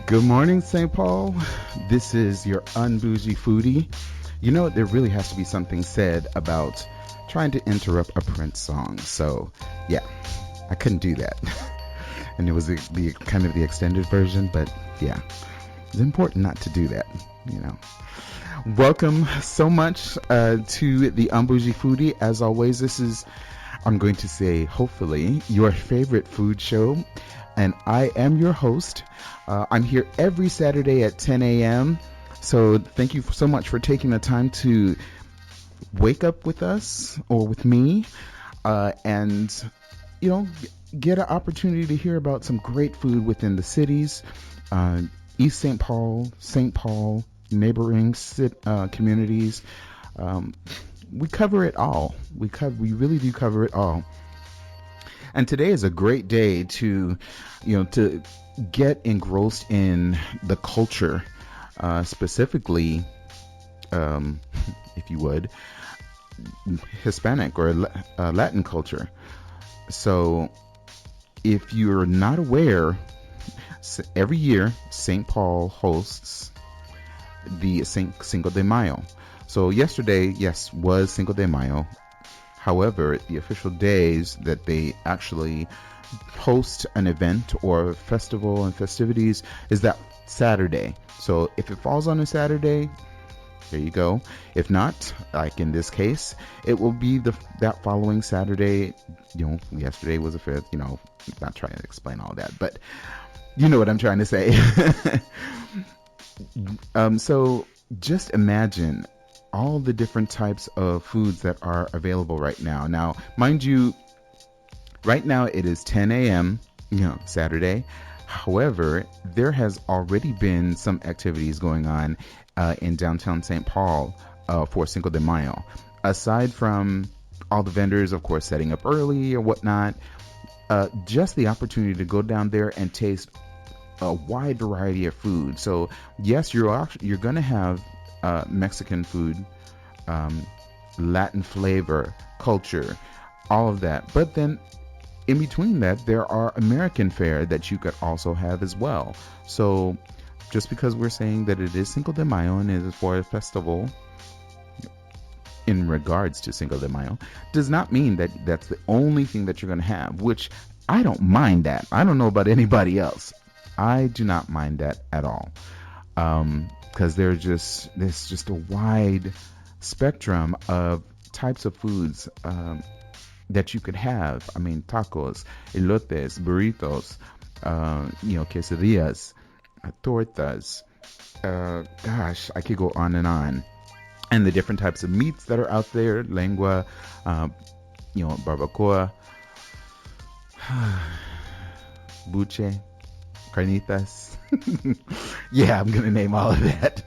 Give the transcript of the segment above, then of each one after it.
Good morning, St. Paul. This is your Un-Bougie Foodie. You know, there really has to be something said about trying to interrupt a Prince song. So, yeah, I couldn't do that. And it was the kind of the extended version, but yeah, it's important not to do that, you know. Welcome so much to the Un-Bougie Foodie. As always, this is, I'm going to say, hopefully, your favorite food show. And I am your host. I'm here every Saturday at 10 a.m. So thank you so much for taking the time to wake up with us or with me and, you know, get an opportunity to hear about some great food within the cities, East St. Paul, neighboring communities. We cover it all. We really do cover it all. And today is a great day to, to get engrossed in the culture, specifically, if you would, Hispanic or Latin culture. So if you're not aware, every year St. Paul hosts the Cinco de Mayo. So yesterday, yes, was Cinco de Mayo. However, the official days that they actually host an event or festival and festivities is that Saturday. So if it falls on a Saturday, there you go. If not, like in this case, it will be that following Saturday. Yesterday was the 5th. Not trying to explain all that, but you know what I'm trying to say. So just imagine all the different types of foods that are available right now. Now, mind you, right now it is 10 a.m., Saturday. However, there has already been some activities going on in downtown St. Paul for Cinco de Mayo. Aside from all the vendors, of course, setting up early or whatnot, just the opportunity to go down there and taste a wide variety of food. So, yes, you're going to have Mexican food, Latin flavor, culture, all of that. But then in between that, there are American fare that you could also have as well. So just because we're saying that it is Cinco de Mayo and it is for a festival in regards to Cinco de Mayo, does not mean that that's the only thing that you're going to have, which I don't mind that. I don't know about anybody else. I do not mind that at all. Because there's just a wide spectrum of types of foods that you could have. I mean, tacos, elotes, burritos, quesadillas, tortas. Gosh, I could go on. And the different types of meats that are out there, lengua, barbacoa, buche, carnitas. Yeah, I'm gonna name all of that.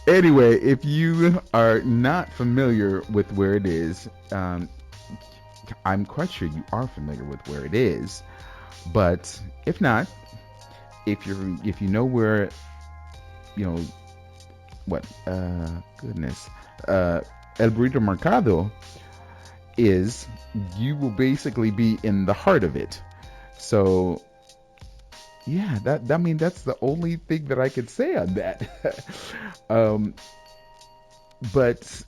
Anyway, if you are not familiar with where it is, I'm quite sure you are familiar with where it is. But if not, if you know where, El Burrito Mercado is, you will basically be in the heart of it. So yeah, that's the only thing that I could say on that. But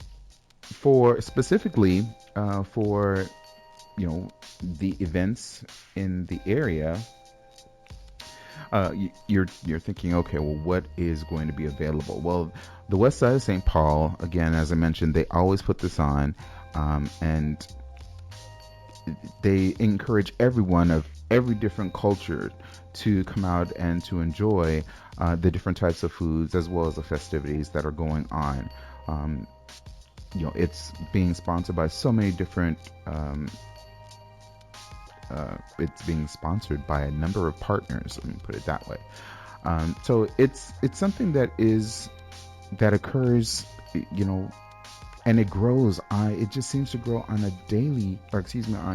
for specifically for the events in the area, you're thinking, okay, well, what is going to be available? Well, the West Side of St. Paul, again, as I mentioned, they always put this on, and they encourage everyone of every different culture to come out and to enjoy the different types of foods as well as the festivities that are going on. It's being sponsored by so many different it's being sponsored by a number of partners, let me put it that way. So it's something that occurs, and it grows. It just seems to grow on on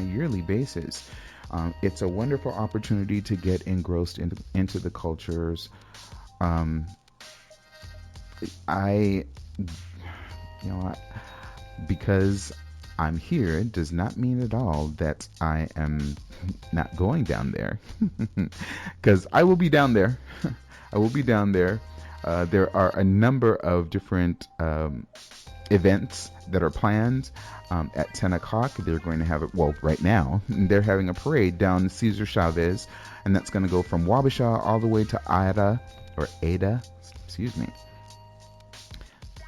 a yearly basis. It's a wonderful opportunity to get engrossed into the cultures. Because I'm here does not mean at all that I am not going down there, because I will be down there. I will be down there. There are a number of different events that are planned. At 10 o'clock, they're going to have it. Well, right now, they're having a parade down Cesar Chavez, and that's going to go from Wabasha all the way to Ada, excuse me.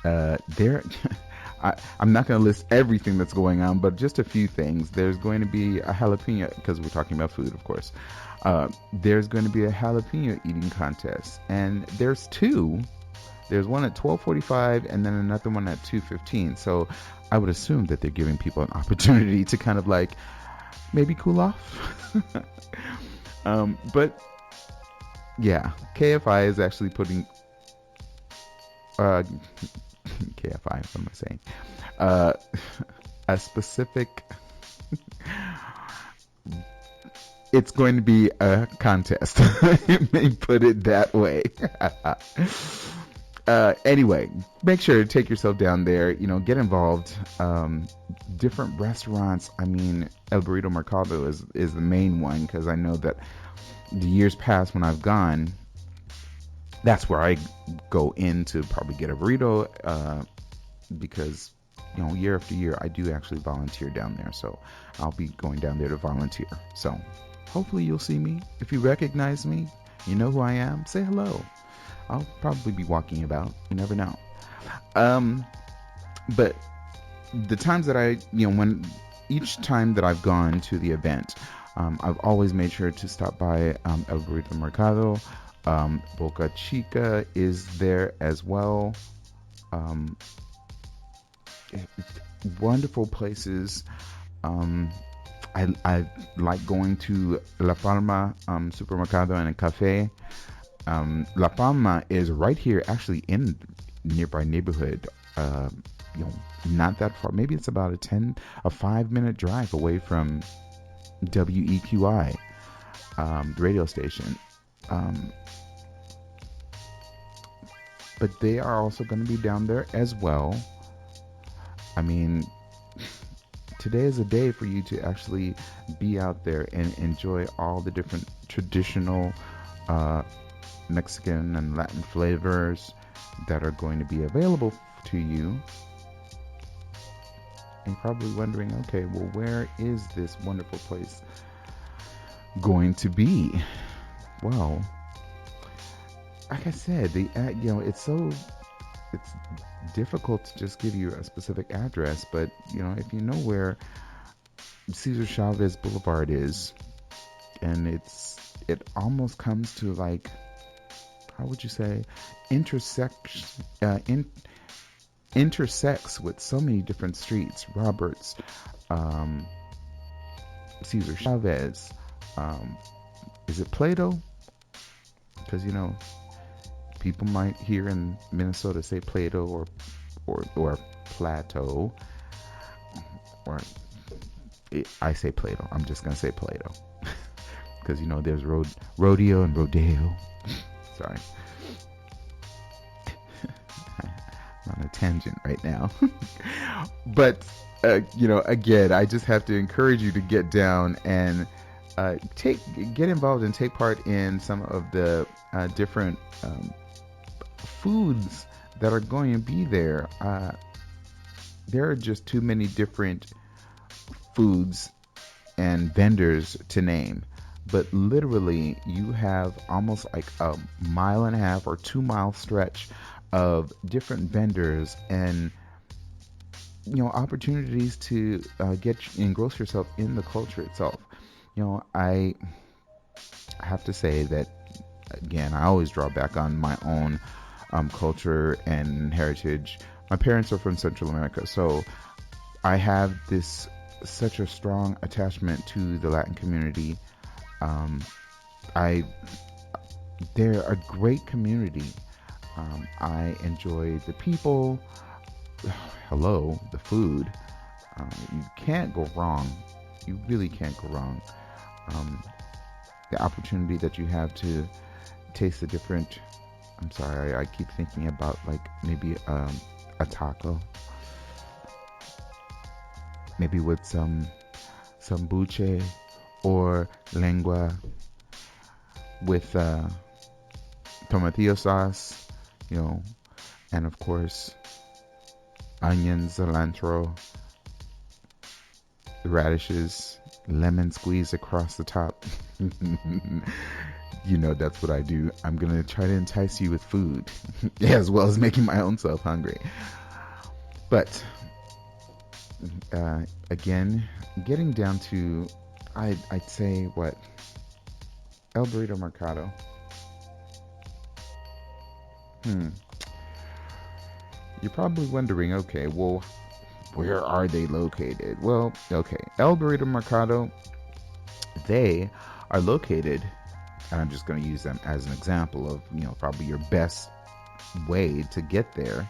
There, I'm not going to list everything that's going on, but just a few things. There's going to be a jalapeno, because we're talking about food, of course. There's going to be a jalapeno eating contest, and there's two. There's one at 12:45 and then another one at 2:15. So I would assume that they're giving people an opportunity to kind of like maybe cool off. But yeah, KFI is actually putting KFI, what am I saying? A specific it's going to be a contest. Let me put it that way. Anyway, make sure to take yourself down there, get involved. Different restaurants. I mean, El Burrito Mercado is the main one, because I know that the years past when I've gone, that's where I go in to probably get a burrito, because, year after year, I do actually volunteer down there. So I'll be going down there to volunteer. So hopefully you'll see me. If you recognize me, you know who I am, say hello. I'll probably be walking about. You never know. But the times that each time that I've gone to the event, I've always made sure to stop by El Burrito Mercado. Boca Chica is there as well. Wonderful places. I like going to La Palma Supermercado and a cafe. La Palma is right here, actually in nearby neighborhood. Not that far. Maybe it's about a 5-minute drive away from WEQI, the radio station. But they are also going to be down there as well. I mean, today is a day for you to actually be out there and enjoy all the different traditional Mexican and Latin flavors that are going to be available to you. And you're probably wondering, okay, well, where is this wonderful place going to be? Well, like I said, it's difficult to just give you a specific address, but if you know where Cesar Chavez Boulevard is, and it almost comes to like, how would you say, intersects with so many different streets. Roberts, Cesar Chavez, is it Plato? Because people might here in Minnesota say Plato or Plateau, or I say Plato. I'm just gonna say Plato because there's rodeo and rodeo. Sorry. I'm on a tangent right now. But, again, I just have to encourage you to get down and get involved and take part in some of the different foods that are going to be there. There are just too many different foods and vendors to name. But literally, you have almost like a 1.5 or 2 mile stretch of different vendors and opportunities to engross yourself in the culture itself. I have to say that, again, I always draw back on my own culture and heritage. My parents are from Central America, so I have such a strong attachment to the Latin community. They're a great community. I enjoy the people. Hello, the food. You can't go wrong. You really can't go wrong. The opportunity that you have to taste the different. I'm sorry, I keep thinking about like maybe a taco. maybe with some buche or lengua with tomatillo sauce, you know, and of course onions, cilantro, radishes, lemon squeeze across the top. You know that's what I do. I'm gonna try to entice you with food as well as making my own self hungry. But again, getting down to, I'd say what, El Burrito Mercado. You're probably wondering, okay, well, where are they located? Well, okay, El Burrito Mercado, they are located, and I'm just going to use them as an example of, you know, probably your best way to get there.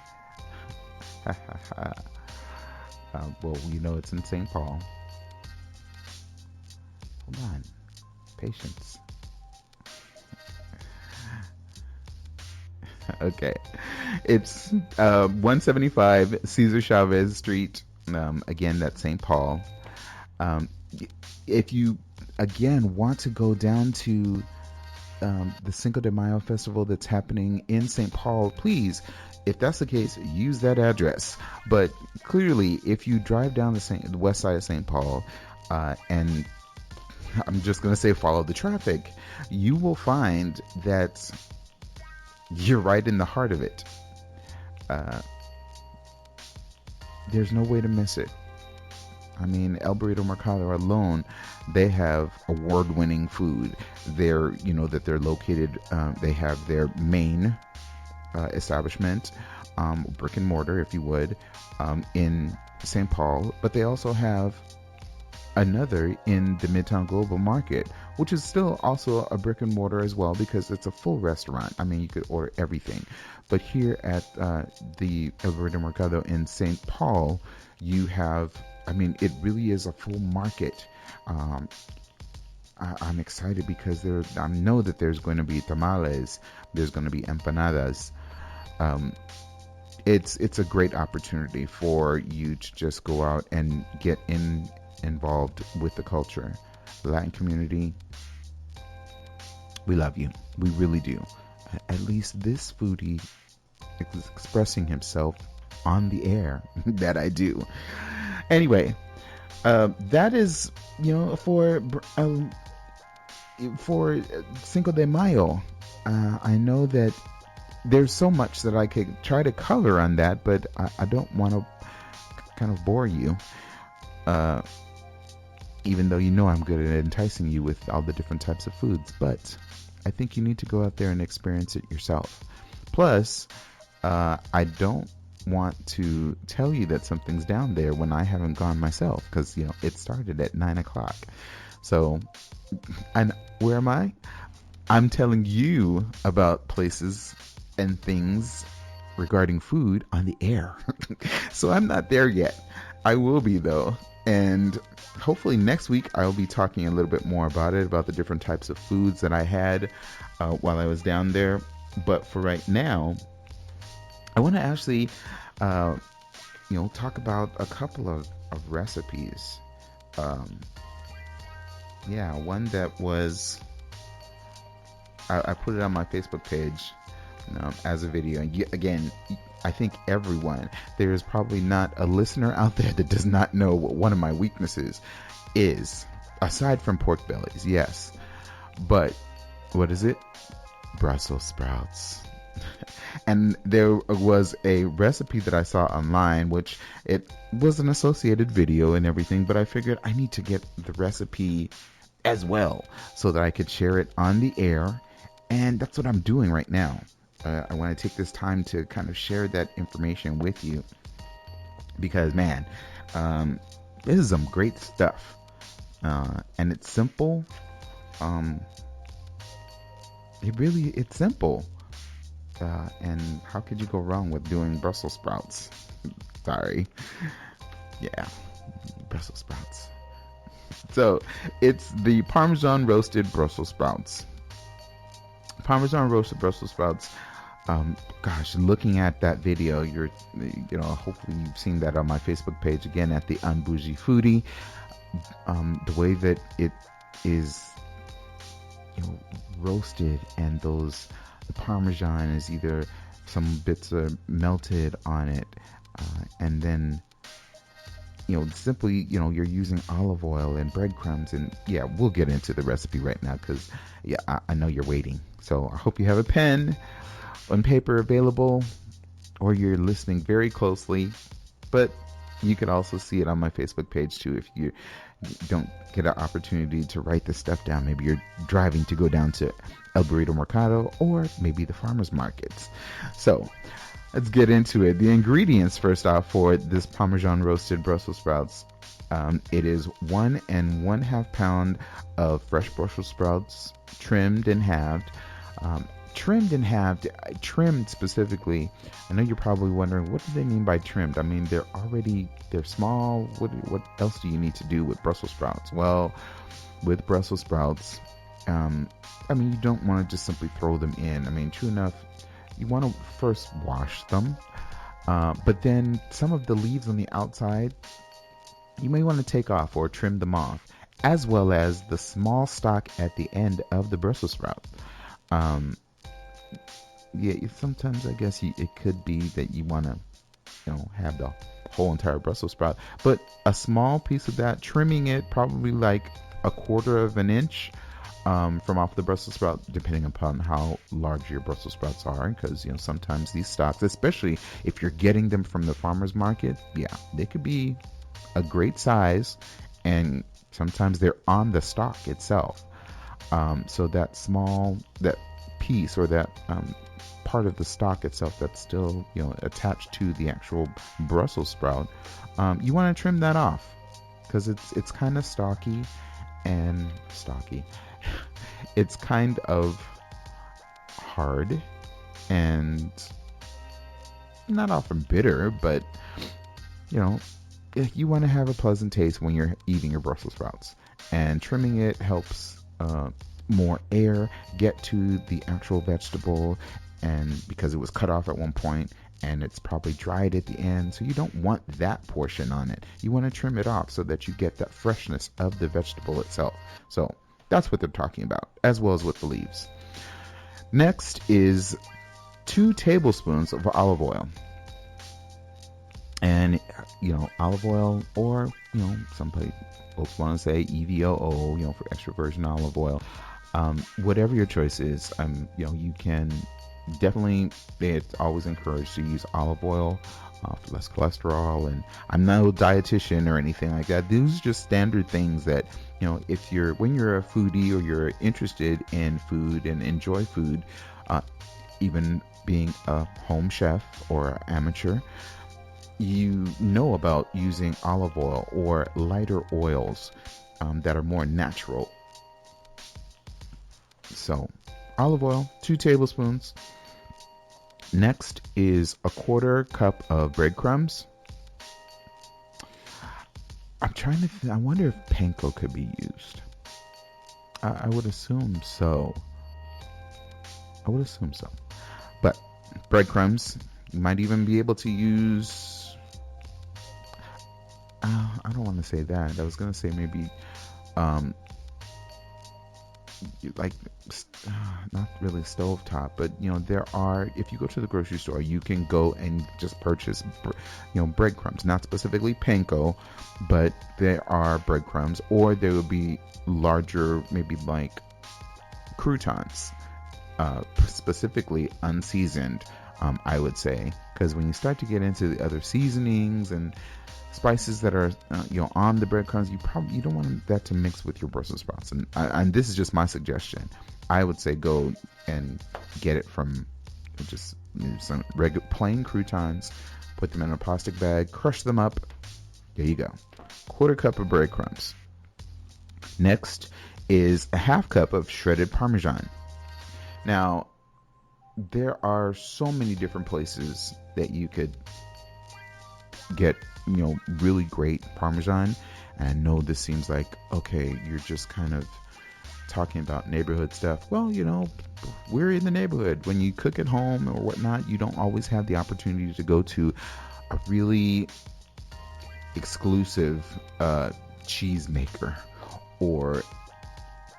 Well, you know, it's in St. Paul. Hold on. Patience. Okay. It's 175 Cesar Chavez Street. Again, that's St. Paul. If you, again, want to go down to the Cinco de Mayo festival that's happening in St. Paul, please, if that's the case, use that address. But clearly, if you drive down the west side of St. Paul, and I'm just going to say follow the traffic, you will find that you're right in the heart of it. There's no way to miss it. I mean, El Burrito Mercado alone, they have award-winning food. They're, you know, that they're located, they have their main establishment, brick and mortar, if you would, in St. Paul, but they also have another in the Midtown Global Market, which is still also a brick and mortar as well, because it's a full restaurant. I mean, you could order everything. But here at the El Burrito Mercado in St. Paul, you have, I mean, it really is a full market. I'm excited because I know that there's going to be tamales, there's going to be empanadas. It's a great opportunity for you to just go out and get involved with the culture. The Latin community, we love you. We really do. At least this foodie is expressing himself on the air. That I do. Anyway, that is, you know, for Cinco de Mayo. I know that there's so much that I could try to color on that, but I don't want to kind of bore you. Even though you know I'm good at enticing you with all the different types of foods, but I think you need to go out there and experience it yourself. Plus, I don't want to tell you that something's down there when I haven't gone myself, because, you know, it started at 9 o'clock. So, and where am I? I'm telling you about places and things regarding food on the air. So I'm not there yet. I will be, though. And hopefully next week I'll be talking a little bit more about it, about the different types of foods that I had while I was down there. But for right now, I want to actually, talk about a couple of recipes. One that was, I put it on my Facebook page as a video. And again, I think everyone, there is probably not a listener out there that does not know what one of my weaknesses is, aside from pork bellies, yes. But what is it? Brussels sprouts. And there was a recipe that I saw online, which it was an associated video and everything, but I figured I need to get the recipe as well so that I could share it on the air. And that's what I'm doing right now. I want to take this time to kind of share that information with you because, man, this is some great stuff. And it's simple. It's simple. And how could you go wrong with doing Brussels sprouts? Sorry. Yeah, Brussels sprouts. So it's the Parmesan roasted Brussels sprouts. Parmesan roasted Brussels sprouts Gosh, looking at that video, hopefully you've seen that on my Facebook page again at the Un-Bougie Foodie. The way that it is, roasted, and the Parmesan is either some bits are melted on it, and then simply, you're using olive oil and breadcrumbs. And yeah, we'll get into the recipe right now because, yeah, I know you're waiting. So I hope you have a pen and paper available, or you're listening very closely. But you can also see it on my Facebook page too if you don't get an opportunity to write this stuff down. Maybe you're driving to go down to El Burrito Mercado or maybe the farmers markets. So let's get into it. The ingredients, first off, for this Parmesan roasted Brussels sprouts. It is 1 1/2 pound of fresh Brussels sprouts, trimmed and halved. Trimmed specifically. I know you're probably wondering, what do they mean by trimmed? I mean, they're small. What else do you need to do with Brussels sprouts? Well, with Brussels sprouts, you don't want to just simply throw them in. I mean, true enough, you want to first wash them, but then some of the leaves on the outside, you may want to take off or trim them off, as well as the small stalk at the end of the Brussels sprout. Sometimes I guess it could be that you want to, have the whole entire Brussels sprout, but a small piece of that, trimming it probably like 1/4 of an inch from off the Brussels sprout, depending upon how large your Brussels sprouts are, because sometimes these stalks, especially if you're getting them from the farmers market, they could be a great size, and sometimes they're on the stalk itself. So that piece, or that part of the stalk itself that's still attached to the actual Brussels sprout, you want to trim that off, because it's kind of stocky. It's kind of hard and not often bitter, but you want to have a pleasant taste when you're eating your Brussels sprouts, and trimming it helps more air get to the actual vegetable, and because it was cut off at one point and it's probably dried at the end, so you don't want that portion on it. You want to trim it off so that you get that freshness of the vegetable itself. So that's what they're talking about, as well as with the leaves. Next is 2 tablespoons of olive oil. And olive oil, or some folks want to say EVOO, for extra virgin olive oil. Whatever your choice is, you can definitely, it's always encouraged to use olive oil for less cholesterol. And I'm no dietitian or anything like that. These are just standard things that, when you're a foodie, or you're interested in food and enjoy food, even being a home chef or amateur, you know about using olive oil or lighter oils that are more natural. So olive oil, 2 tablespoons. Next is 1/4 cup of breadcrumbs. I'm trying to I wonder if panko could be used. I would assume so. But breadcrumbs, you might even be able to use, I don't want to say that. I was going to say maybe not really stovetop, but there are, if you go to the grocery store, you can go and just purchase breadcrumbs, not specifically panko, but there are breadcrumbs, or there would be larger, maybe like croutons, specifically unseasoned, I would say, because when you start to get into the other seasonings and spices that are on the breadcrumbs, you don't want that to mix with your Brussels sprouts. And this is just my suggestion. I would say go and get it from just some regular plain croutons, put them in a plastic bag, crush them up. There you go. 1/4 cup of breadcrumbs. Next is 1/2 cup of shredded Parmesan. Now, there are so many different places that you could get really great Parmesan. And I know this seems like, okay, you're just kind of talking about neighborhood stuff. Well, we're in the neighborhood. When you cook at home or whatnot, you don't always have the opportunity to go to a really exclusive cheese maker or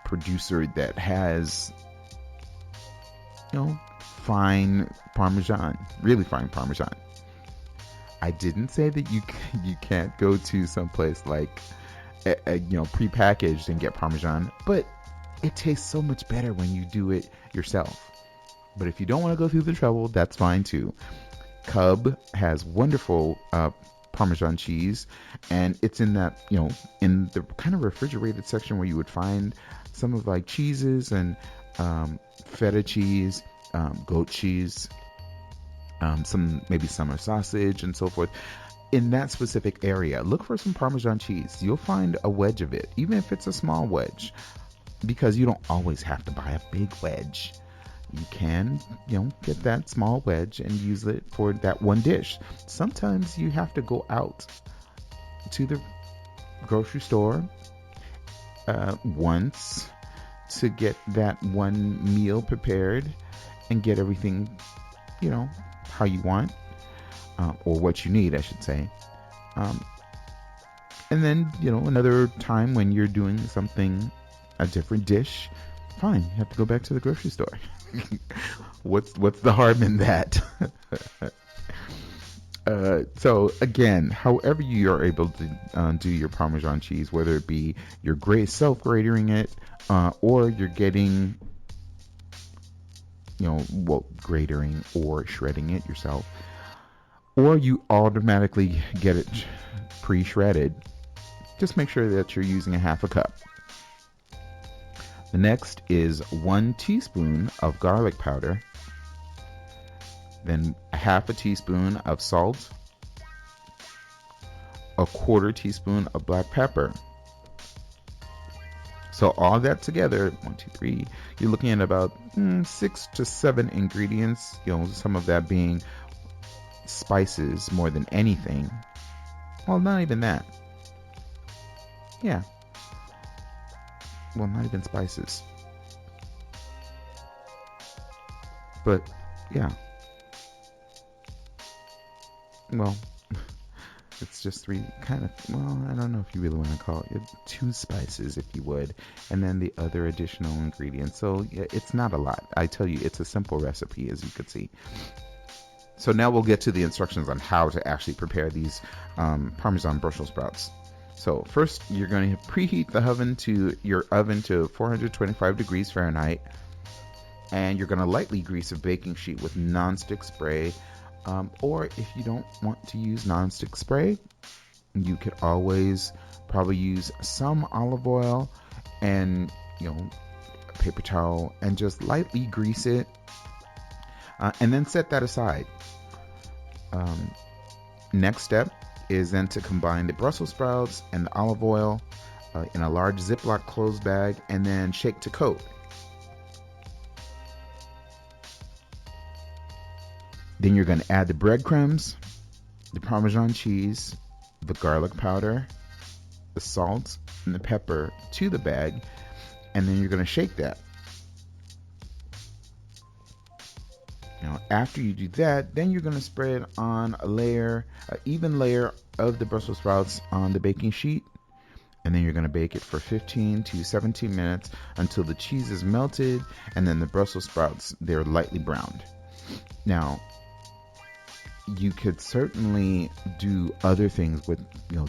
producer that has, fine Parmesan, really fine Parmesan. I didn't say that you can't go to someplace like prepackaged and get Parmesan, but it tastes so much better when you do it yourself. But if you don't want to go through the trouble, that's fine too. Cub has wonderful Parmesan cheese, and it's in that, in the kind of refrigerated section where you would find some of like cheeses and feta cheese, goat cheese, some maybe summer sausage and so forth. In that specific area, look for some Parmesan cheese. You'll find a wedge of it, even if it's a small wedge, because you don't always have to buy a big wedge. You can, get that small wedge and use it for that one dish. Sometimes you have to go out to the grocery store once to get that one meal prepared and get everything, how you want, or what you need, I should say. And then, another time when you're doing something, a different dish, fine, you have to go back to the grocery store. What's the harm in that? So again, however you are able to do your Parmesan cheese, whether it be you're self-gratering it, or you're getting, gratering or shredding it yourself, or you automatically get it pre-shredded, just make sure that you're using a half a cup. The next is 1 teaspoon of garlic powder, then a half a teaspoon of salt, a quarter teaspoon of black pepper. So all that together, 1, 2, 3, you're looking at about 6 to 7 ingredients, some of that being spices more than anything. Well, not even that. Yeah. Well, not even spices. But, yeah. Well, it's just 3 kind of, I don't know if you really want to call it 2 spices, if you would, and then the other additional ingredients. So, yeah, it's not a lot. I tell you, it's a simple recipe, as you could see. So now we'll get to the instructions on how to actually prepare these Parmesan Brussels sprouts. So first, you're going to preheat your oven to 425 degrees Fahrenheit, and you're going to lightly grease a baking sheet with nonstick spray. Or if you don't want to use nonstick spray, you could always probably use some olive oil and a paper towel and just lightly grease it, and then set that aside. Next step is then to combine the Brussels sprouts and the olive oil in a large Ziploc closed bag, and then shake to coat. Then you're going to add the breadcrumbs, the Parmesan cheese, the garlic powder, the salt, and the pepper to the bag, and then you're going to shake that. Now, after you do that, then you're going to spread on an even layer of the Brussels sprouts on the baking sheet, and then you're going to bake it for 15 to 17 minutes until the cheese is melted, and then the Brussels sprouts, they're lightly browned. Now, you could certainly do other things with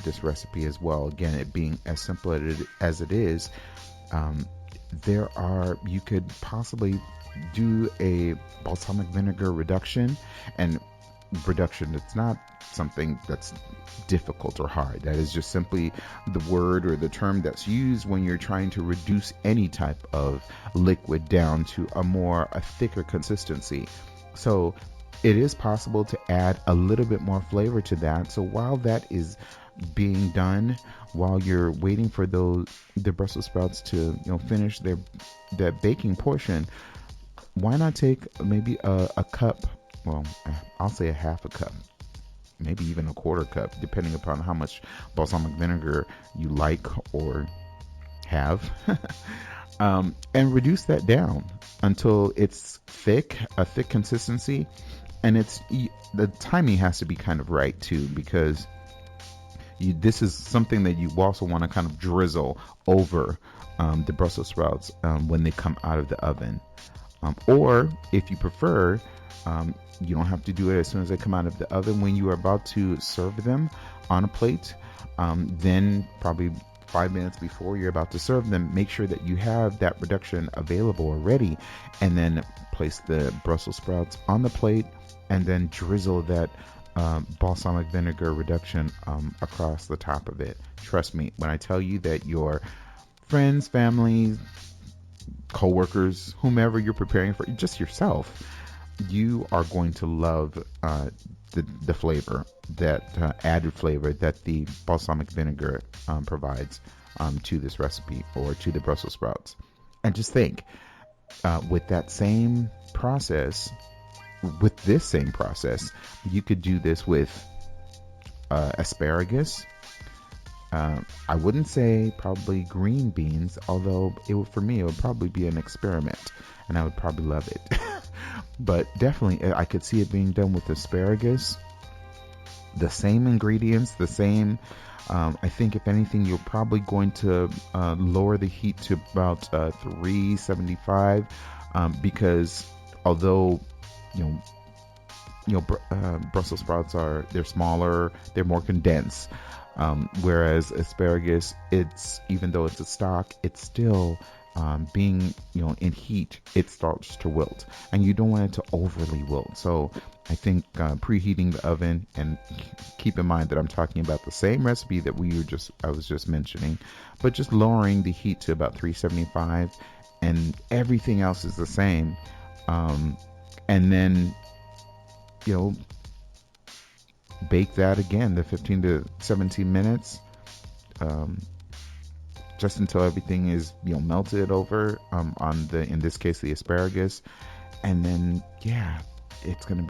this recipe as well. Again, it being as simple as it is, you could possibly do a balsamic vinegar reduction. And reduction, it's not something that's difficult or hard. That is just simply the word or the term that's used when you're trying to reduce any type of liquid down to a thicker consistency. So it is possible to add a little bit more flavor to that. So while that is being done, while you're waiting for the Brussels sprouts to finish their baking portion, why not take maybe a cup? Well, I'll say a half a cup, maybe even a quarter cup, depending upon how much balsamic vinegar you like or have, And reduce that down until it's a thick consistency. And the timing has to be kind of right too, because this is something that you also want to kind of drizzle over the Brussels sprouts when they come out of the oven. Or if you prefer, you don't have to do it as soon as they come out of the oven. When you are about to serve them on a plate, then probably 5 minutes before you're about to serve them, make sure that you have that reduction available already, and then place the Brussels sprouts on the plate, and then drizzle that balsamic vinegar reduction across the top of it. Trust me when I tell you that your friends, family, co-workers, whomever you're preparing for, just yourself, you are going to love the flavor, that added flavor that the balsamic vinegar provides to this recipe, or to the Brussels sprouts. And just think, with this same process, you could do this with asparagus. I wouldn't say probably green beans, although for me it would probably be an experiment, and I would probably love it. But definitely, I could see it being done with asparagus. The same ingredients, the same. I think if anything, you're probably going to lower the heat to about 375, because although Brussels sprouts they're smaller, they're more condensed. Whereas asparagus, even though it's a stock, it's still being in heat, it starts to wilt, and you don't want it to overly wilt. So I think preheating the oven, and keep in mind that I'm talking about the same recipe that I was just mentioning, but just lowering the heat to about 375, and everything else is the same. And then bake that again, the 15 to 17 minutes, just until everything is melted over in this case, the asparagus. And then it's gonna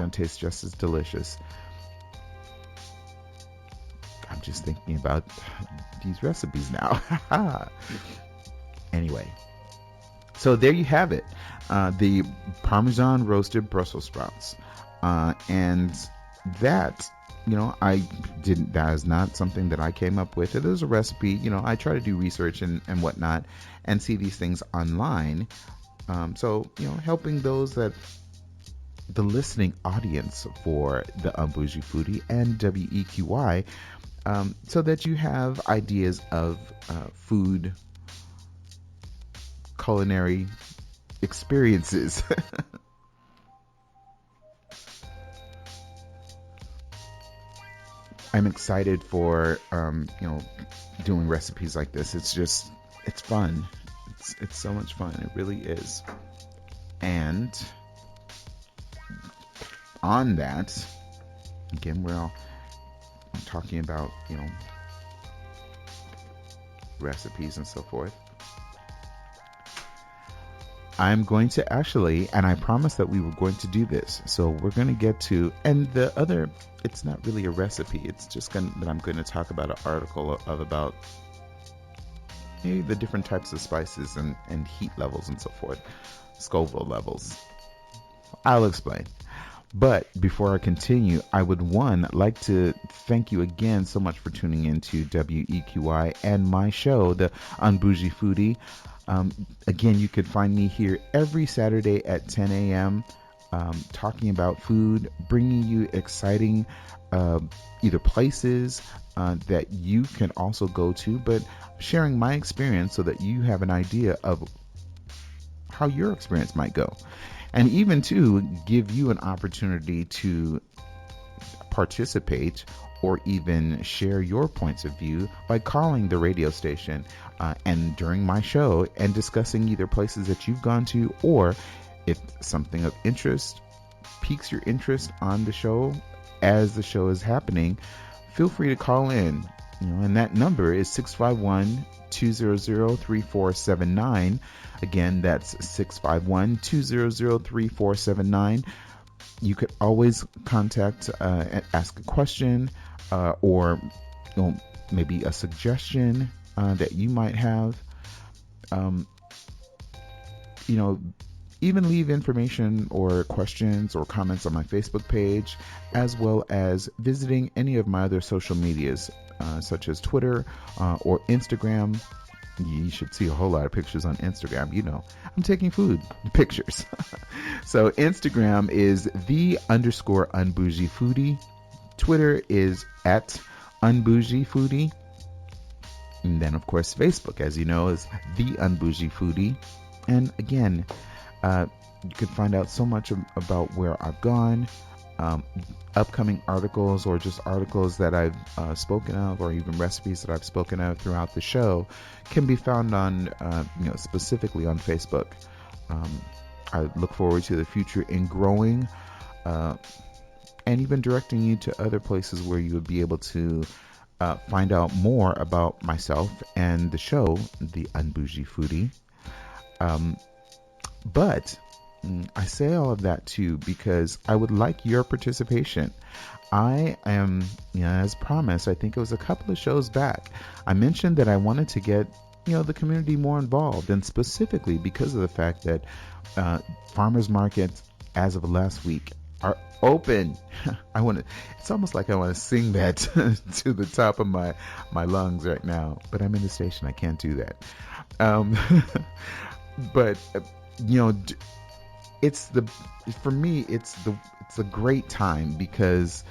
taste just as delicious. I'm just thinking about these recipes now. Anyway, so there you have it, the Parmesan roasted Brussels sprouts, and that that is not something that I came up with. It is a recipe. I try to do research and whatnot, and see these things online. So helping the listening audience for the Un-Bougie Foodie and WEQY, so that you have ideas of food, culinary experiences. I'm excited for doing recipes like this. It's fun. It's so much fun. It really is. And on that, again, we're all talking about recipes and so forth. I'm going to actually, and I promised that we were going to do this, so we're going to get to, and the other, it's not really a recipe, it's just that I'm going to talk about an article about the different types of spices and heat levels and so forth, Scoville levels. I'll explain. But before I continue, I would like to thank you again so much for tuning in to WEQY and my show, the Un-Bougie Foodie. Again, you could find me here every Saturday at 10 a.m. Talking about food, bringing you exciting either places that you can also go to, but sharing my experience so that you have an idea of how your experience might go. And even to give you an opportunity to participate or even share your points of view by calling the radio station and during my show and discussing either places that you've gone to, or if something of interest piques your interest on the show as the show is happening, feel free to call in. And that number is 651-200-3479. Again, that's 651-200-3479. You could always contact and ask a question or maybe a suggestion that you might have. you know, even leave information or questions or comments on my Facebook page, as well as visiting any of my other social medias, such as Twitter or Instagram. You should see a whole lot of pictures on Instagram. You know, I'm taking food pictures. So Instagram is _Un-Bougie Foodie. Twitter is at Un-Bougie Foodie. And then, of course, Facebook, as you know, is the Un-Bougie Foodie. And again, you can find out so much about where I've gone, upcoming articles, or just articles that I've spoken of, or even recipes that I've spoken of throughout the show, can be found on, specifically on Facebook. I look forward to the future in growing, and even directing you to other places where you would be able to find out more about myself and the show, the Un-Bougie Foodie. But I say all of that too because I would like your participation. I am, as promised, I think it was a couple of shows back, I mentioned that I wanted to get, the community more involved, and specifically because of the fact that farmers markets, as of last week, are open. It's almost like I want to sing that to the top of my lungs right now, but I'm in the station. I can't do that. But for me, it's a great time because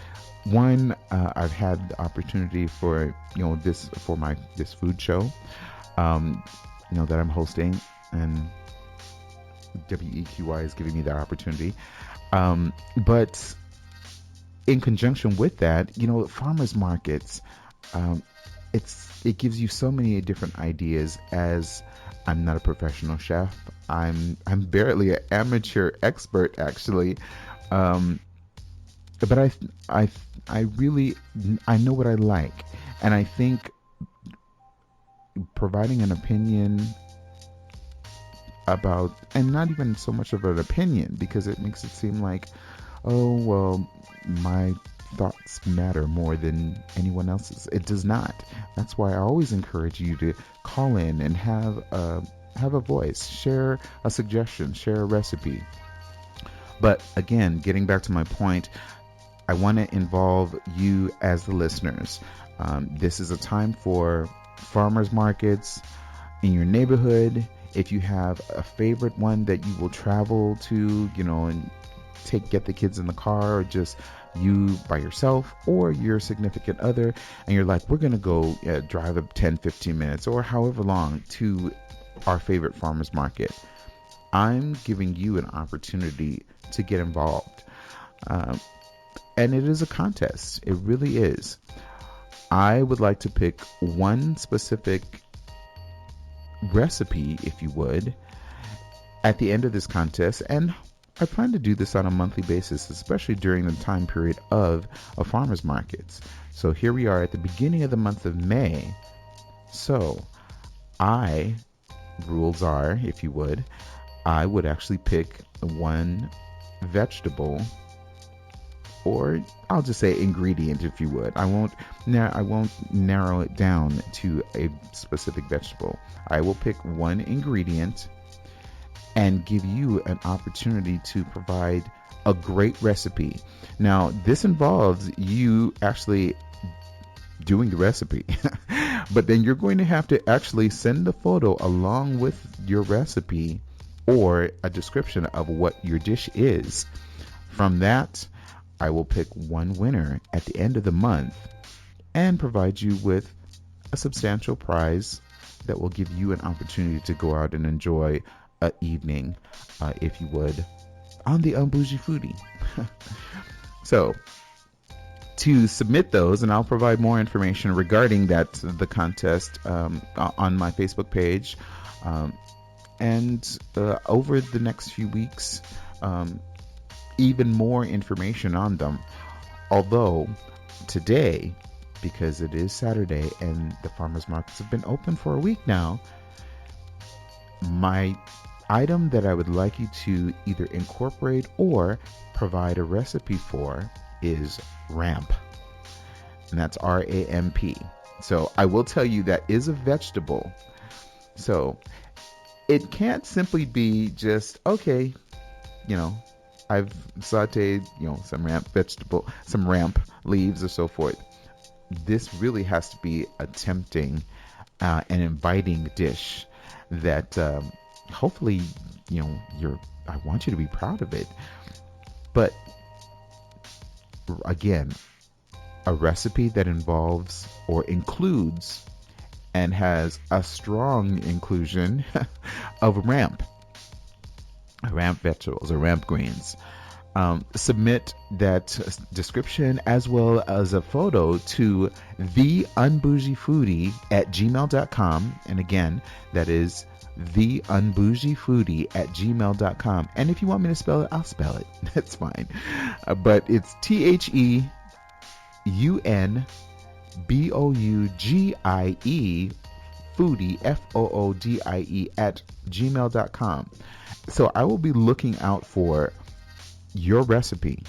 one, I've had the opportunity for this food show, that I'm hosting, and WEQY is giving me that opportunity. But in conjunction with that, farmers markets, it gives you so many different ideas. As I'm not a professional chef, I'm barely an amateur expert actually, but I really know what I like, and I think providing an opinion about, and not even so much of an opinion, because it makes it seem like, oh well, my thoughts matter more than anyone else's. It does not. That's why I always encourage you to call in and have a voice, share a suggestion, share a recipe. But again, getting back to my point, I want to involve you as the listeners. This is a time for farmers markets in your neighborhood. If you have a favorite one that you will travel to, and get the kids in the car, or just you by yourself or your significant other, and you're like, we're going to go drive up 10-15 minutes or however long to our favorite farmers market, I'm giving you an opportunity to get involved. And it is a contest. It really is. I would like to pick one specific recipe, if you would, at the end of this contest, and I plan to do this on a monthly basis, especially during the time period of a farmers markets. So here we are at the beginning of the month of May. So rules are, if you would, I would actually pick one vegetable, or I'll just say ingredient, if you would. I won't narrow it down to a specific vegetable. I will pick one ingredient and give you an opportunity to provide a great recipe. Now, this involves you actually doing the recipe, but then you're going to have to actually send the photo along with your recipe or a description of what your dish is. From that, I will pick one winner at the end of the month and provide you with a substantial prize that will give you an opportunity to go out and enjoy an evening, if you would, on the Un-Bougie Foodie. So, to submit those, and I'll provide more information regarding the contest on my Facebook page, and over the next few weeks, even more information on them. Although today, because it is Saturday and the farmers markets have been open for a week now, my item that I would like you to either incorporate or provide a recipe for is ramp. And that's RAMP. So I will tell you that is a vegetable. So it can't simply be just, okay, you know, I've sauteed, some some ramp leaves or so forth. This really has to be a tempting and inviting dish that hopefully, I want you to be proud of it. But again, a recipe that involves or includes and has a strong inclusion of ramp vegetables or ramp greens. Submit that description as well as a photo to the Un-Bougie Foodie at gmail.com. And again, that is the Un-Bougie Foodie at gmail.com. And if you want me to spell it, I'll spell it. That's fine. But it's TheUnBougie Foodie, FOODIE at gmail.com. So I will be looking out for your recipe.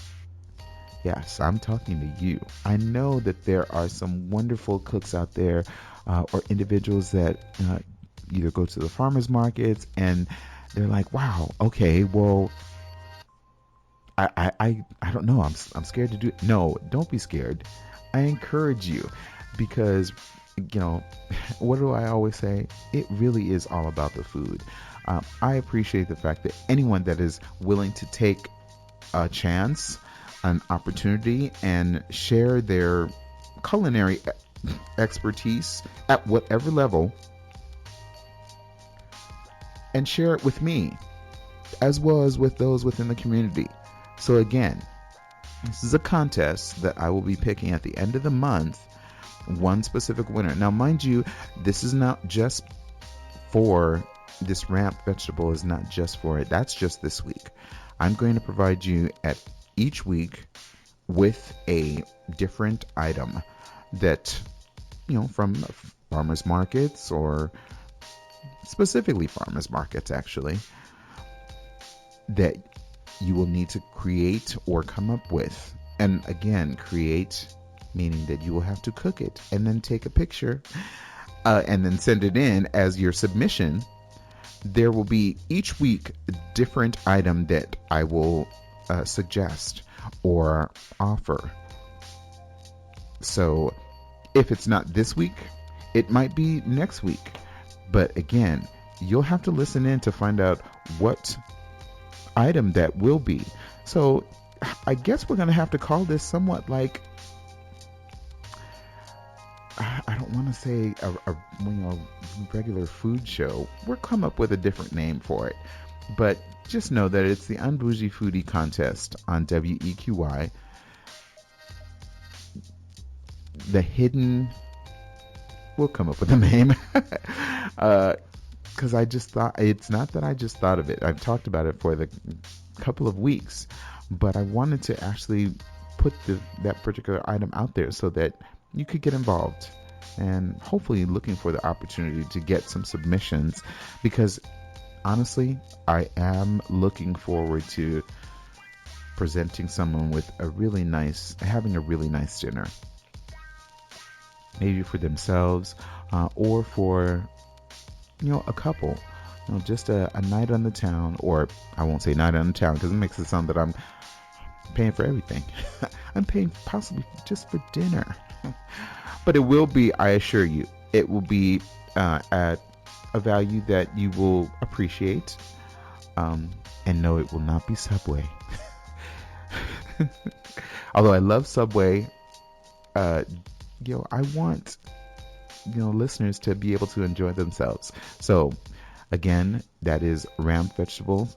Yes, I'm talking to you. I know that there are some wonderful cooks out there or individuals that either go to the farmers markets and they're like, wow, okay, well, I don't know. I'm scared to do it. No, don't be scared. I encourage you because, what do I always say? It really is all about the food. I appreciate the fact that anyone that is willing to take a chance, an opportunity, and share their culinary expertise at whatever level and share it with me as well as with those within the community. So again, this is a contest that I will be picking at the end of the month, one specific winner. Now, mind you, this is not just for this ramp vegetable is not just for it. That's just this week. I'm going to provide you at each week with a different item that, from farmers markets or specifically farmers markets, actually, that you will need to create or come up with. And again, create meaning that you will have to cook it and then take a picture and then send it in as your submission. There will be each week a different item that I will suggest or offer. So if it's not this week, it might be next week. But again, you'll have to listen in to find out what item that will be. So I guess we're going to have to call this somewhat like, I don't want to say a regular food show. We'll come up with a different name for it. But just know that it's the Un-Bougie Foodie contest on WEQY. The hidden... We'll come up with a name. Because I just thought... It's not that I just thought of it. I've talked about it for the couple of weeks. But I wanted to actually put that particular item out there so that you could get involved, and hopefully looking for the opportunity to get some submissions, because honestly, I am looking forward to presenting someone with having a really nice dinner, maybe for themselves or for a couple, just a night on the town. Or I won't say night on the town because it makes it sound that I'm paying for everything. I'm paying possibly just for dinner. But it will be, I assure you, it will be at a value that you will appreciate, and no, it will not be Subway. Although I love Subway, I want listeners to be able to enjoy themselves. So again, that is ramp vegetables.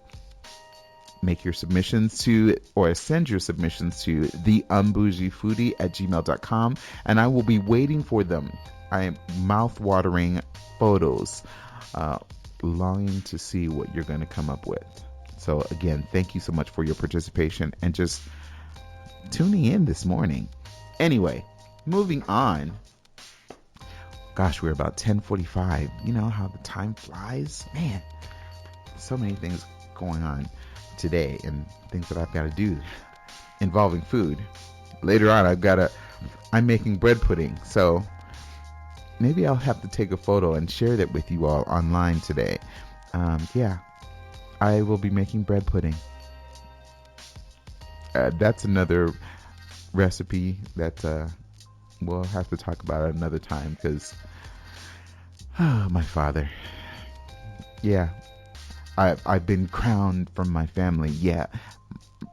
Make your submissions send your submissions to the Un-Bougie Foodie at gmail.com, and I will be waiting for them. I am mouth-watering photos, longing to see what you're going to come up with. So again, thank you so much for your participation and just tuning in this morning. Anyway, moving on. Gosh, we're about 10:45. You know how the time flies? Man, so many things going on today and things that I've got to do involving food. Later on, I'm making bread pudding, so maybe I'll have to take a photo and share that with you all online today. Yeah, I will be making bread pudding. That's another recipe that we'll have to talk about another time because my father. Yeah, I've been crowned from my family. Yeah,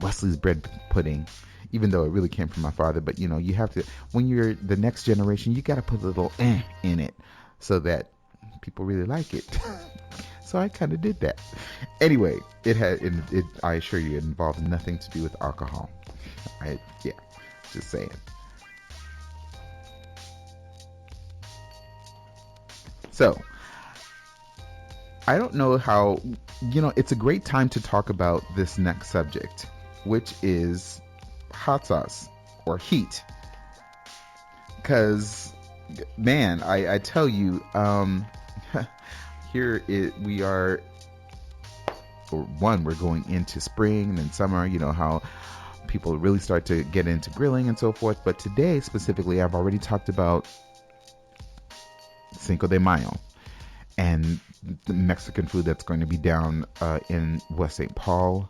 Wesley's bread pudding, even though it really came from my father. But you have to, when you're the next generation, you got to put a little in it so that people really like it. So I kind of did that. Anyway, I assure you, it involved nothing to do with alcohol. Yeah, just saying. So I don't know how, it's a great time to talk about this next subject, which is hot sauce or heat. Because, man, I tell you, we are, or one, we're going into spring and then summer, how people really start to get into grilling and so forth. But today, specifically, I've already talked about Cinco de Mayo and the Mexican food that's going to be down in West St. Paul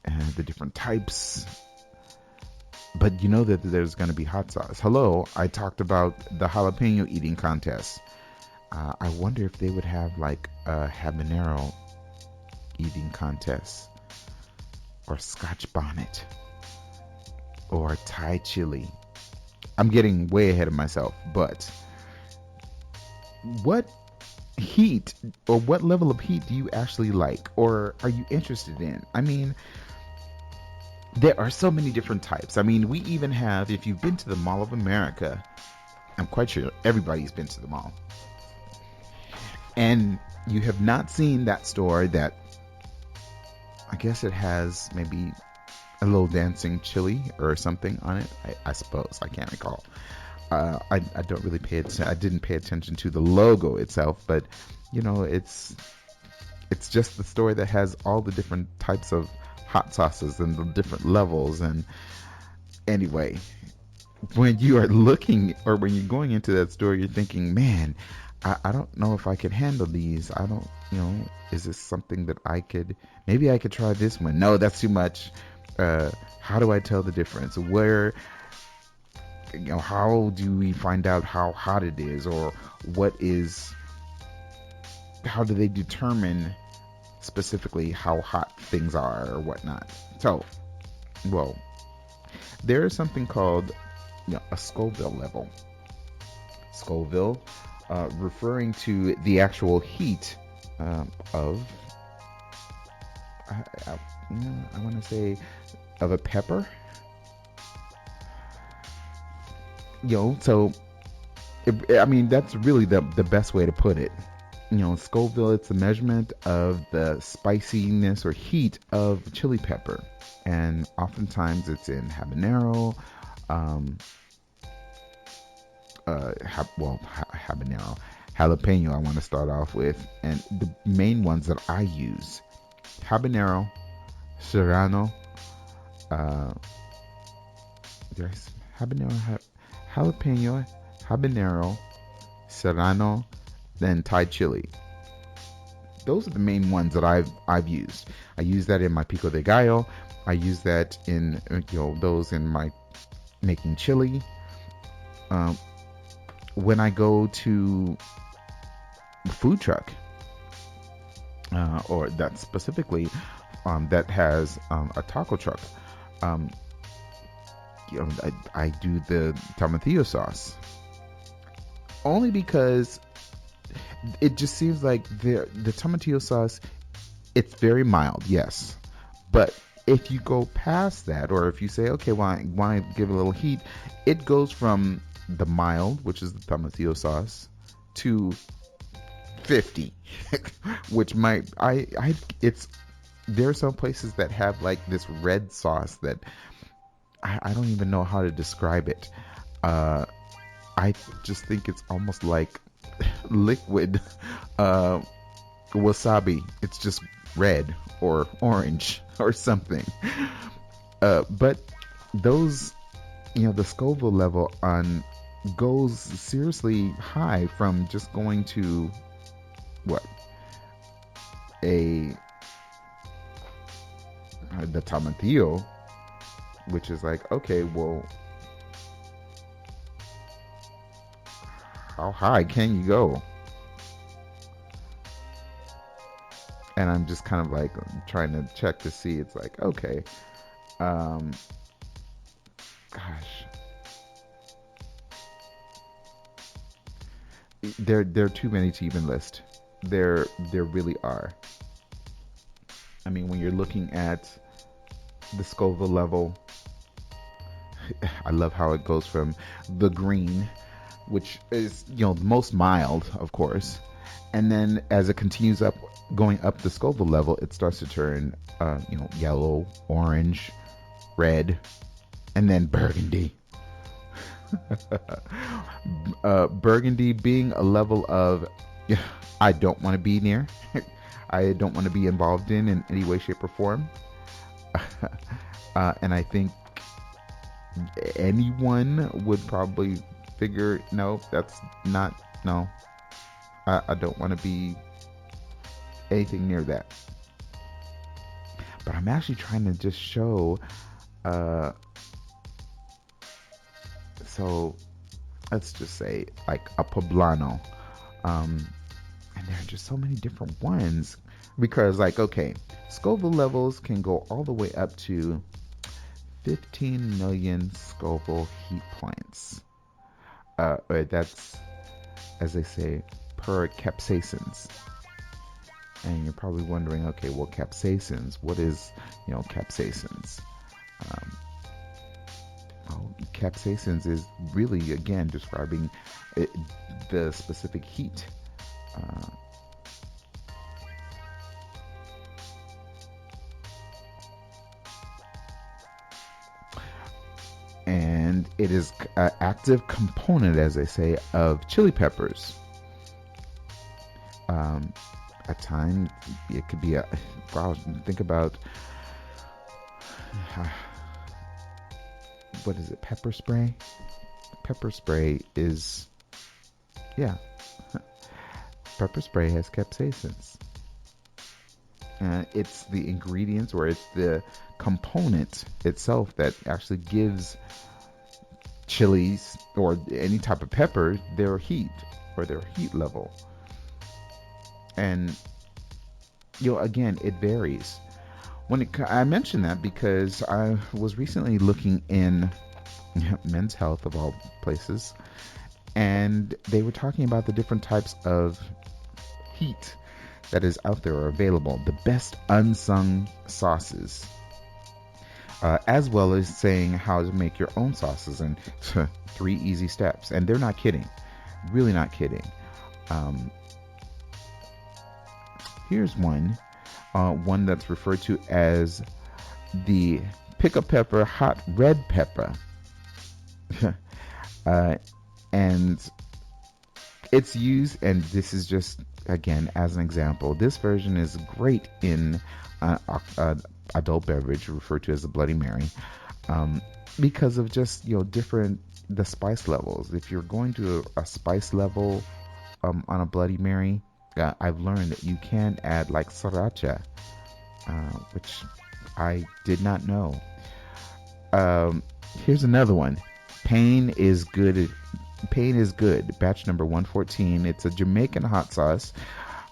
and the different types. But you know that there's going to be hot sauce. Hello, I talked about the jalapeno eating contest. I wonder if they would have like a habanero eating contest or Scotch bonnet or Thai chili. I'm getting way ahead of myself, but what heat or what level of heat do you actually like or are you interested in? I mean, there are so many different types. I mean, we even have, if you've been to the Mall of America, I'm quite sure everybody's been to the mall, and you have not seen that store that, I guess it has maybe a little dancing chili or something on it. I suppose. I can't recall. I don't really pay attention. I didn't pay attention to the logo itself, but it's just the store that has all the different types of hot sauces and the different levels. And anyway, when you are looking or when you're going into that store, you're thinking, man, I don't know if I could handle these. I don't, is this something that maybe I could try this one. No, that's too much. How do I tell the difference? How do we find out how hot it is, or how do they determine specifically how hot things are or whatnot? So, well, there is something called a Scoville level. Scoville, referring to the actual heat of, I want to say, of a pepper. So that's really the best way to put it. Scoville, it's a measurement of the spiciness or heat of chili pepper, and oftentimes it's in habanero, habanero, jalapeno. I want to start off with, and the main ones that I use: habanero, serrano, jalapeno, habanero, serrano, then Thai chili. Those are the main ones that I've used. I use that in my pico de gallo. I use that in those in my making chili. When I go to a food truck, or that specifically that has a taco truck, I do the tomatillo sauce, only because it just seems like the tomatillo sauce, it's very mild, yes, but if you go past that, or if you say, okay, well, I want to give a little heat, it goes from the mild, which is the tomatillo sauce, to 50, which there are some places that have like this red sauce that I don't even know how to describe it. I just think it's almost like liquid wasabi. It's just red or orange or something. But those, the Scoville level goes seriously high, from just going to a the tomatillo, which is like, okay, well, how high can you go? And I'm just kind of like trying to check to see. It's like, okay, um, gosh, there are too many to even list. There really are. I mean, when you're looking at the Scoville level, I love how it goes from the green, which is, the most mild, of course, and then as it continues up, going up the Scoville level, it starts to turn, yellow, orange, red, and then burgundy. Burgundy being a level of, I don't want to be near. I don't want to be involved in any way, shape, or form. And I think anyone would probably figure, no, that's not, no. I don't want to be anything near that. But I'm actually trying to just show, so let's just say like a poblano. And there are just so many different ones because, like, okay, Scoville levels can go all the way up to 15 million Scoville heat points. That's, as they say, per capsaicins. And you're probably wondering, okay, well, capsaicins, what is, capsaicins? Capsaicins is really, again, describing the specific heat. And it is an active component, as they say, of chili peppers. At times, it could be think about what is it? Pepper spray. Pepper spray is, yeah. Pepper spray has capsaicins. It's the ingredients, or it's the component itself that actually gives chilies or any type of pepper their heat or their heat level. And again, it varies. I mention that because I was recently looking in Men's Health, of all places, and they were talking about the different types of heat that is out there or available, the best unsung sauces, as well as saying how to make your own sauces in 3 easy steps. And they're not kidding, really not kidding. Here's one that's referred to as the pickle pepper hot red pepper. And it's used, and this is just, again, as an example, this version is great in adult beverage referred to as a Bloody Mary, because of just, the spice levels. If you're going to a spice level on a Bloody Mary, I've learned that you can add like sriracha, which I did not know. Here's another one. Pain is good. Batch number 114. It's a Jamaican hot sauce.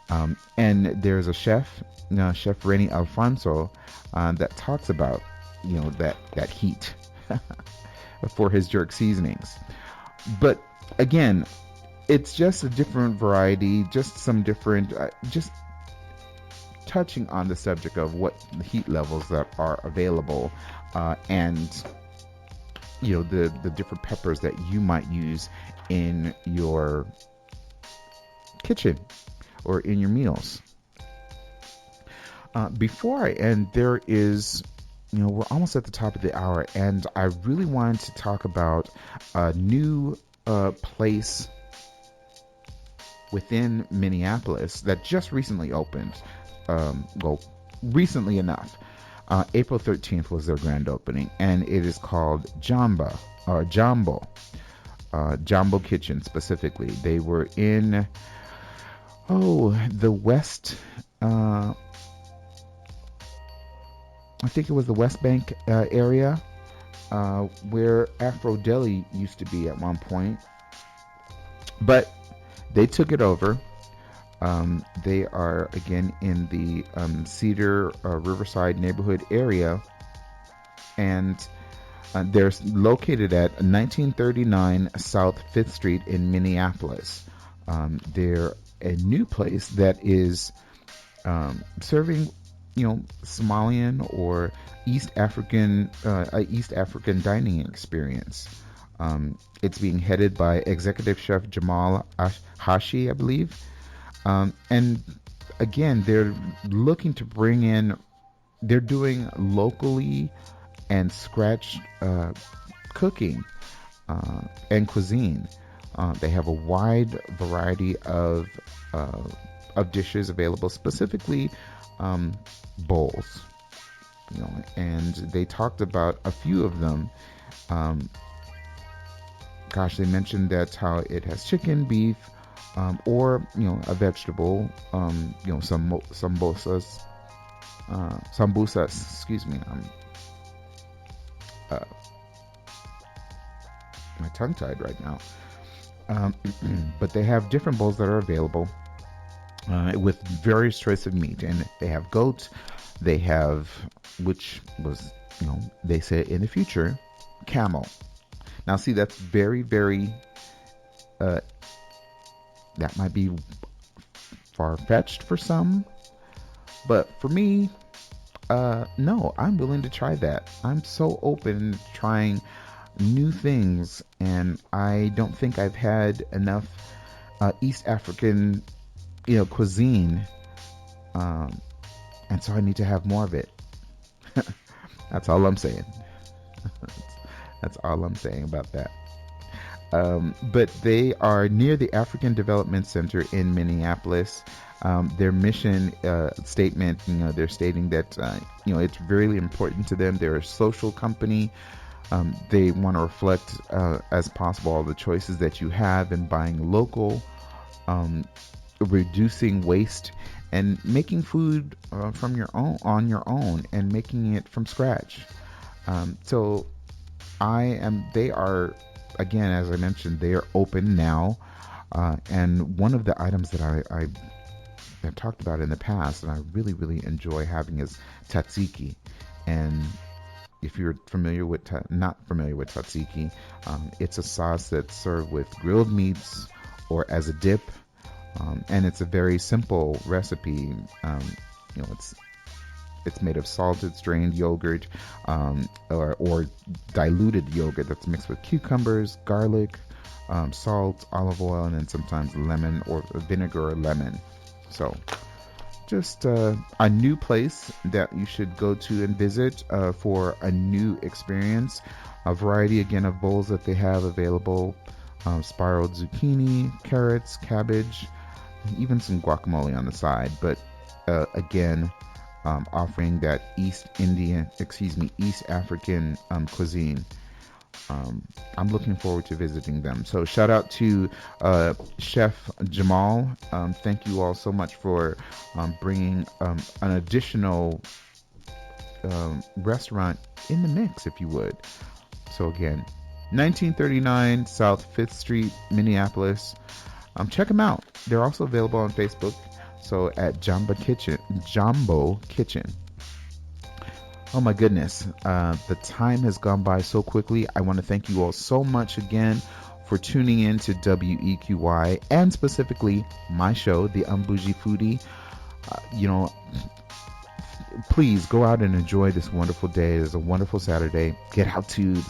And there's a chef, Chef Rennie Alfonso, that talks about, that heat for his jerk seasonings. But again, it's just a different variety, just some different, just touching on the subject of what the heat levels that are available, and the different peppers that you might use in your kitchen or in your meals. Before I end, there is, we're almost at the top of the hour, and I really wanted to talk about a new place within Minneapolis that just recently opened. Recently enough. April 13th was their grand opening, and it is called Jambo Kitchen specifically. They were in the west I think it was the West Bank area, where Afro Deli used to be at one point. But they took it over. They are again in the Cedar Riverside neighborhood area, and they're located at 1939 South 5th Street in Minneapolis. They're a new place that is serving, Somalian or East African dining experience. It's being headed by Executive Chef Jamal Hashi, I believe. And again, they're looking to bring in, they're doing locally and scratch cooking and cuisine. They have a wide variety of dishes available, specifically bowls. And they talked about a few of them. They mentioned that how it has chicken, beef, or a vegetable, samosas, sambusas. Excuse me, I'm my tongue tied right now. But they have different bowls that are available with various choice of meat, and they have goat. They have, which was, they say in the future, camel. Now, see, that's very, very. That might be far-fetched for some, but for me, no, I'm willing to try that. I'm so open to trying new things, and I don't think I've had enough East African, cuisine, and so I need to have more of it. That's all I'm saying. That's all I'm saying about that. But they are near the African Development Center in Minneapolis. Their mission statement, they're stating that, it's really important to them. They're a social company. They want to reflect as possible all the choices that you have in buying local, reducing waste, and making food on your own, and making it from scratch. So they are, again, as I mentioned, they are open now. And one of the items that I've talked about in the past, and I really, really enjoy having, is tzatziki. And if you're not familiar with tzatziki, it's a sauce that's served with grilled meats or as a dip. And it's a very simple recipe. It's made of salted strained yogurt, or diluted yogurt that's mixed with cucumbers, garlic, salt, olive oil, and then sometimes lemon or vinegar or lemon. So just a new place that you should go to and visit for a new experience. A variety, again, of bowls that they have available. Spiraled zucchini, carrots, cabbage, even some guacamole on the side. But again, offering that East African cuisine. I'm looking forward to visiting them. So shout out to Chef Jamal. Thank you all so much for bringing an additional restaurant in the mix, if you would. So again, 1939 South 5th Street, Minneapolis. Check them out. They're also available on Facebook. So at Jambo Kitchen. Oh my goodness. The time has gone by so quickly. I want to thank you all so much again for tuning in to WEQY, and specifically my show, the Un-Bougie Foodie. Please go out and enjoy this wonderful day. It's a wonderful Saturday. Get out to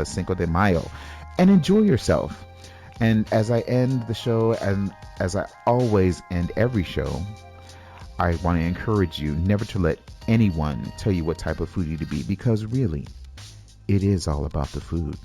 Cinco de Mayo and enjoy yourself. And as I end the show, and as I always end every show, I want to encourage you never to let anyone tell you what type of foodie to be, because really, it is all about the food.